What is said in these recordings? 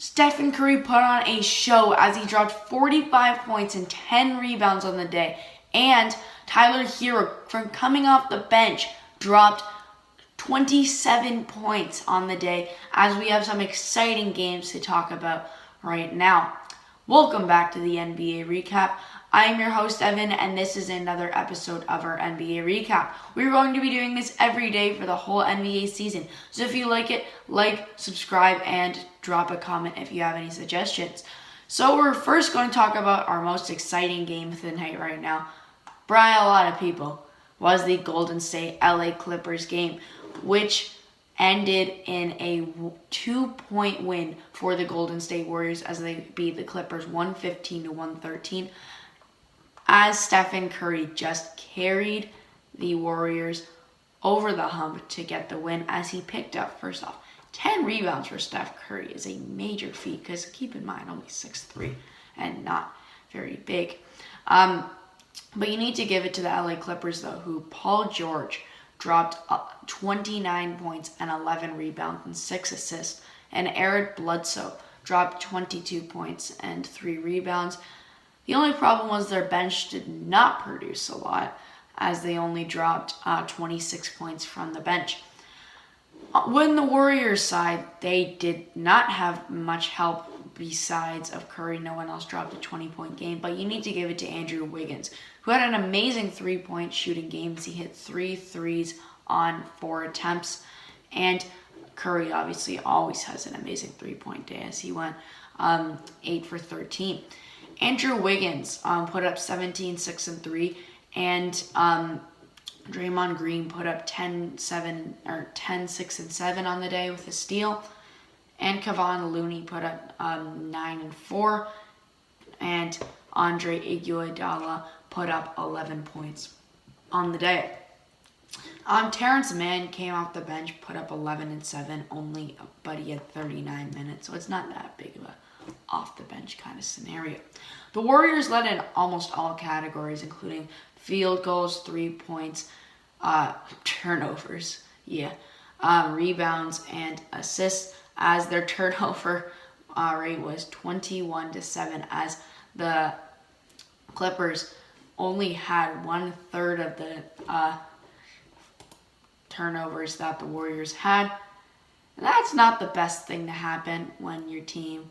Stephen Curry put on a show as he dropped 45 points and 10 rebounds on the day. And Tyler Hero, from coming off the bench, dropped 27 points on the day, as we have some exciting games to talk about right now. Welcome back to the NBA Recap. I am your host, Evan, and this is another episode of our NBA Recap. We're going to be doing this every day for the whole NBA season. So if you like it, subscribe, and drop a comment if you have any suggestions. So we're first going to talk about our most exciting game of the night right now, by a lot of people, was the Golden State LA Clippers game, which ended in a 2-point win for the Golden State Warriors as they beat the Clippers 115-113. As Stephen Curry just carried the Warriors over the hump to get the win, as he picked up, first off, 10 rebounds for Steph Curry is a major feat, because keep in mind, only 6'3" and not very big. But you need to give it to the LA Clippers, though, who Paul George dropped 29 points and 11 rebounds and 6 assists, and Eric Bledsoe dropped 22 points and 3 rebounds. The only problem was their bench did not produce a lot, as they only dropped 26 points from the bench. When the Warriors side, they did not have much help besides of Curry. No one else dropped a 20-point game, but you need to give it to Andrew Wiggins, who had an amazing 3-point shooting game. He hit 3 threes on 4 attempts, and Curry obviously always has an amazing 3-point day, as he went 8 for 13. Andrew Wiggins put up 17, 6, and 3, and Draymond Green put up 10, 6, and 7 on the day with a steal, and Kevon Looney put up 9 and 4, and Andre Iguodala put up 11 points on the day. Terrence Mann came off the bench, put up 11 and 7 only, but he had 39 minutes, so it's not that big of a off the bench kind of scenario. The Warriors led in almost all categories, including field goals, 3 points, turnovers, rebounds, and assists, as their turnover rate was 21-7, as the Clippers only had 1/3 of the turnovers that the Warriors had. And that's not the best thing to happen when your team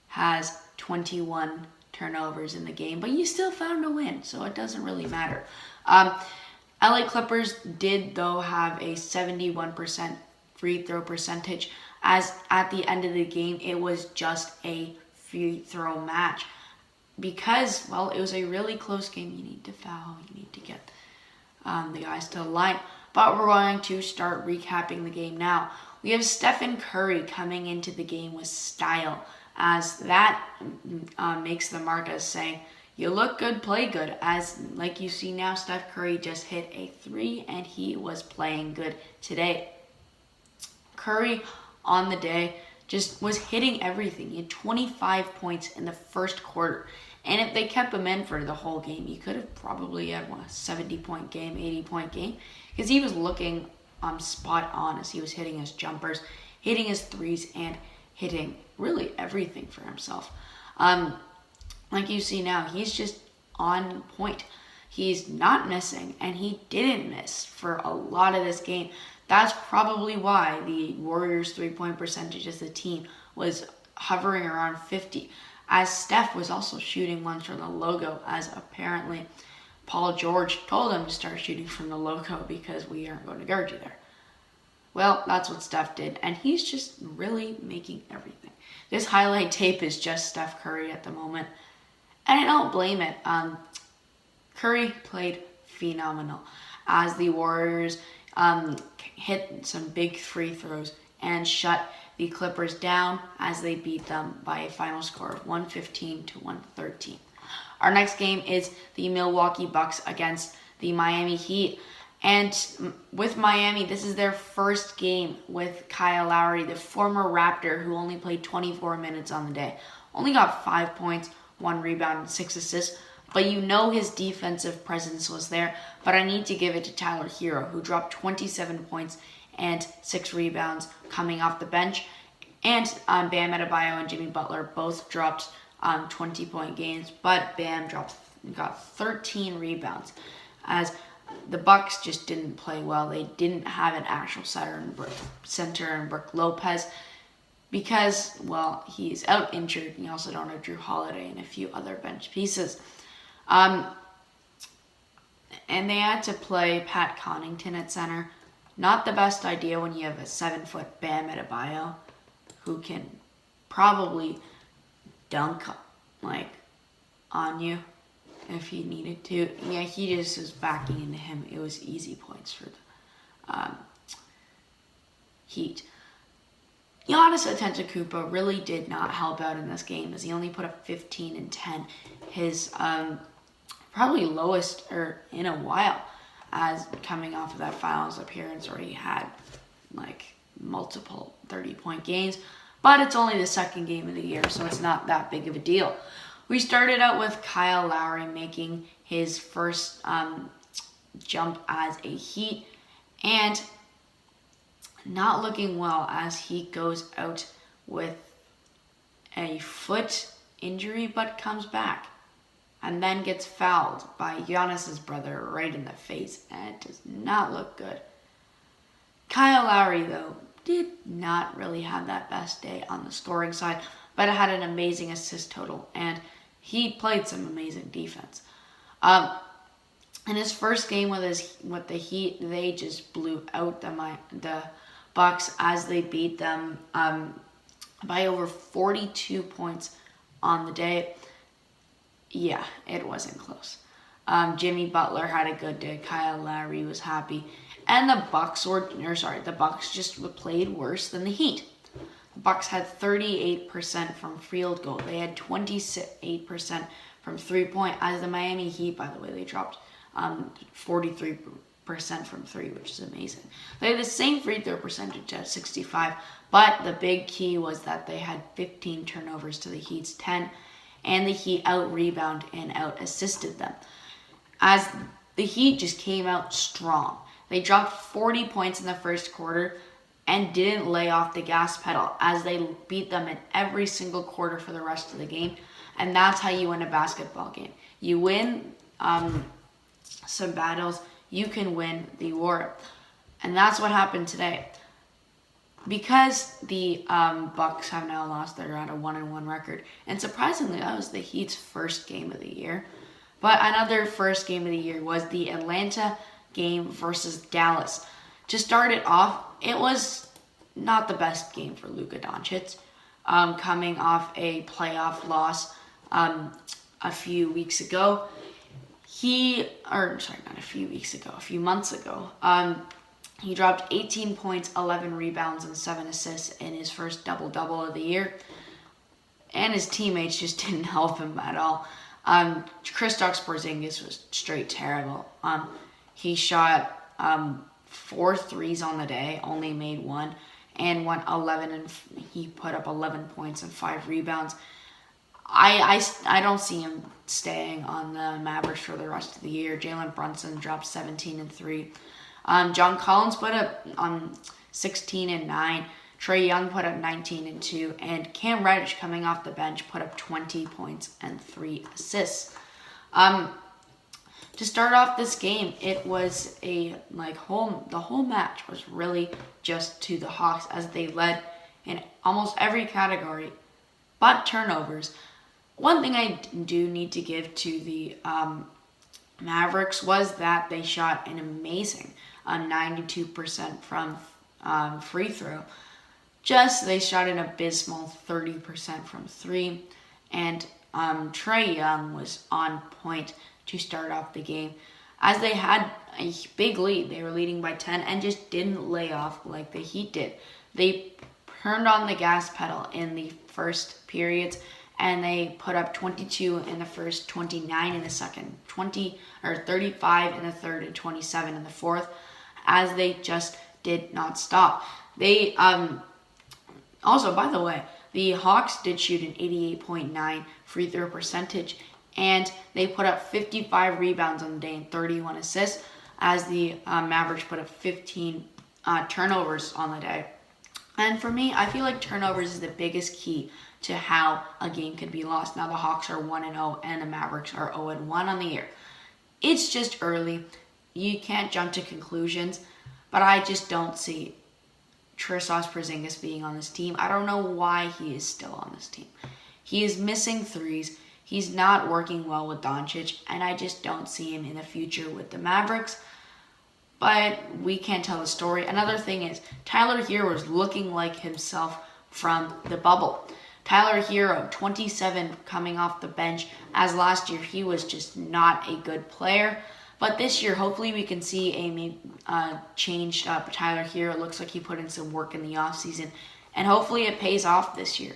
has 21 turnovers in the game, but you still found a win, so it doesn't really matter. LA Clippers did, though, have a 71% free throw percentage, as at the end of the game, it was just a free throw match. Because, well, it was a really close game. You need to foul, you need to get the guys to the line. But we're going to start recapping the game now. We have Stephen Curry coming into the game with style, as that makes the mark as saying, you look good, play good. As like you see now, Steph Curry just hit a 3, and he was playing good today. Curry on the day just was hitting everything. He had 25 points in the first quarter. And if they kept him in for the whole game, he could have probably had a 70-point game, 80-point game, because he was looking spot on as he was hitting his jumpers, hitting his threes, and hitting really everything for himself. Like you see now, he's just on point. He's not missing, and he didn't miss for a lot of this game. That's probably why the Warriors' 3-point percentage as a team was hovering around 50, as Steph was also shooting ones from the logo, as apparently Paul George told him to start shooting from the logo because we aren't going to guard you there. Well, that's what Steph did, and he's just really making everything. This highlight tape is just Steph Curry at the moment, and I don't blame it. Curry played phenomenal, as the Warriors hit some big free throws and shut the Clippers down, as they beat them by a final score of 115-113. Our next game is the Milwaukee Bucks against the Miami Heat. And with Miami, this is their first game with Kyle Lowry, the former Raptor, who only played 24 minutes on the day. Only got 5 points, 1 rebound, and 6 assists. But you know his defensive presence was there. But I need to give it to Tyler Hero, who dropped 27 points and 6 rebounds coming off the bench. And Bam Adebayo and Jimmy Butler both dropped 20-point games, but Bam got 13 rebounds, as the Bucks just didn't play well. They didn't have an actual center in Brook Lopez because, well, he's out injured. And you also don't have Drew Holiday and a few other bench pieces. And they had to play Pat Connaughton at center. Not the best idea when you have a 7-foot Bam Adebayo who can probably dunk on you if he needed to. Yeah, he just was backing into him. It was easy points for the Heat. Giannis Antetokounmpo really did not help out in this game, as he only put up 15 and 10, his probably lowest in a while, as coming off of that finals appearance where he had multiple 30-point games. But it's only the second game of the year, so it's not that big of a deal. We started out with Kyle Lowry making his first jump as a Heat, and not looking well, as he goes out with a foot injury but comes back and then gets fouled by Giannis's brother right in the face, and it does not look good. Kyle Lowry, though, did not really have that best day on the scoring side, but had an amazing assist total, and he played some amazing defense. In his first game with the Heat, they just blew out the Bucks, as they beat them by over 42 points on the day. Yeah, it wasn't close. Jimmy Butler had a good day. Kyle Lowry was happy. And the Bucks just played worse than the Heat. The Bucks had 38% from field goal. They had 28% from three-point. As the Miami Heat, by the way, they dropped 43% from three, which is amazing. They had the same free throw percentage at 65, but the big key was that they had 15 turnovers to the Heat's 10, and the Heat out-rebound and out-assisted them, as the Heat just came out strong. They dropped 40 points in the first quarter and didn't lay off the gas pedal, as they beat them in every single quarter for the rest of the game. And that's how you win a basketball game. You win some battles, you can win the war. And that's what happened today. Because the Bucks have now lost, they're at a 1-1 record. And surprisingly, that was the Heat's first game of the year. But another first game of the year was the Atlanta game versus Dallas. To start it off, it was not the best game for Luka Doncic, coming off a playoff loss a few months ago. He dropped 18 points, 11 rebounds, and 7 assists in his first double-double of the year. And his teammates just didn't help him at all. Kristaps Porzingis was straight terrible. He shot 4 threes on the day, only made 1, and went 11, and he put up 11 points and 5 rebounds. I don't see him staying on the Mavericks for the rest of the year. Jalen Brunson dropped 17 and 3. John Collins put up 16 and 9. Trae Young put up 19 and 2, and Cam Reddish, coming off the bench, put up 20 points and 3 assists. To start off this game, it was the whole match was really just to the Hawks, as they led in almost every category but turnovers. One thing I do need to give to the Mavericks was that they shot an amazing 92% from free throw. They shot an abysmal 30% from 3, and Trae Young was on point to start off the game, as they had a big lead. They were leading by 10 and just didn't lay off like the Heat did. They turned on the gas pedal in the first periods, and they put up 22 in the first, 29 in the second, 35 in the third, and 27 in the fourth, as they just did not stop. They also, by the way, the Hawks did shoot an 88.9 free throw percentage, and they put up 55 rebounds on the day and 31 assists, as the Mavericks put up 15 turnovers on the day. And for me, I feel like turnovers is the biggest key to how a game could be lost. Now the Hawks are 1-0 and the Mavericks are 0-1 on the year. It's just early. You can't jump to conclusions, but I just don't see Kristaps Porzingis being on this team. I don't know why he is still on this team. He is missing threes. He's not working well with Doncic, and I just don't see him in the future with the Mavericks. But we can't tell the story. Another thing is, Tyler Hero was looking like himself from the bubble. Tyler Hero, 27 coming off the bench, as last year he was just not a good player. But this year, hopefully we can see a changed up Tyler Hero. It looks like he put in some work in the offseason. And hopefully it pays off this year,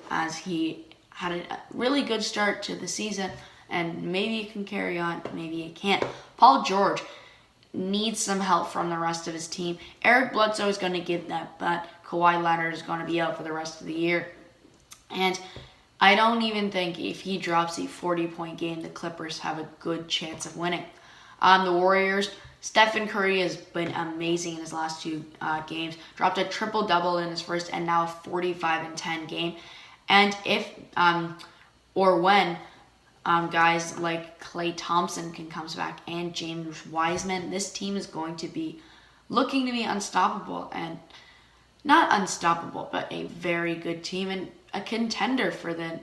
as he had a really good start to the season. And maybe it can carry on, maybe it can't. Paul George needs some help from the rest of his team. Eric Bledsoe is going to give that, but Kawhi Leonard is going to be out for the rest of the year. And I don't even think if he drops a 40-point game, the Clippers have a good chance of winning. The Warriors, Stephen Curry has been amazing in his last two games. Dropped a triple-double in his first and now a 45-10 game. And if or when guys like Klay Thompson can come back and James Wiseman, this team is going to be looking to be unstoppable. And not unstoppable, but a very good team and a contender for the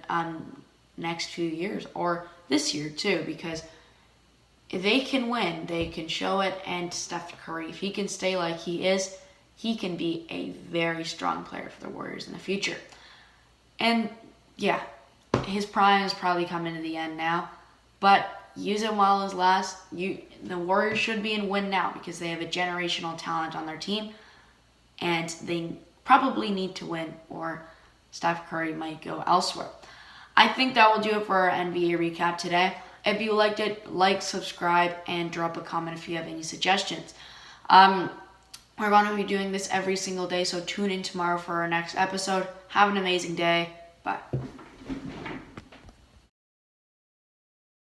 next few years, or this year too, because if they can win, they can show it. And Steph Curry, if he can stay like he is, he can be a very strong player for the Warriors in the future. And yeah, his prime is probably coming to the end now, but use him while it lasts. The Warriors should be in win now because they have a generational talent on their team, and they probably need to win, or Steph Curry might go elsewhere. I think that will do it for our NBA recap today. If you liked it, like, subscribe, and drop a comment if you have any suggestions. We're going to be doing this every single day, so tune in tomorrow for our next episode. Have an amazing day. Bye.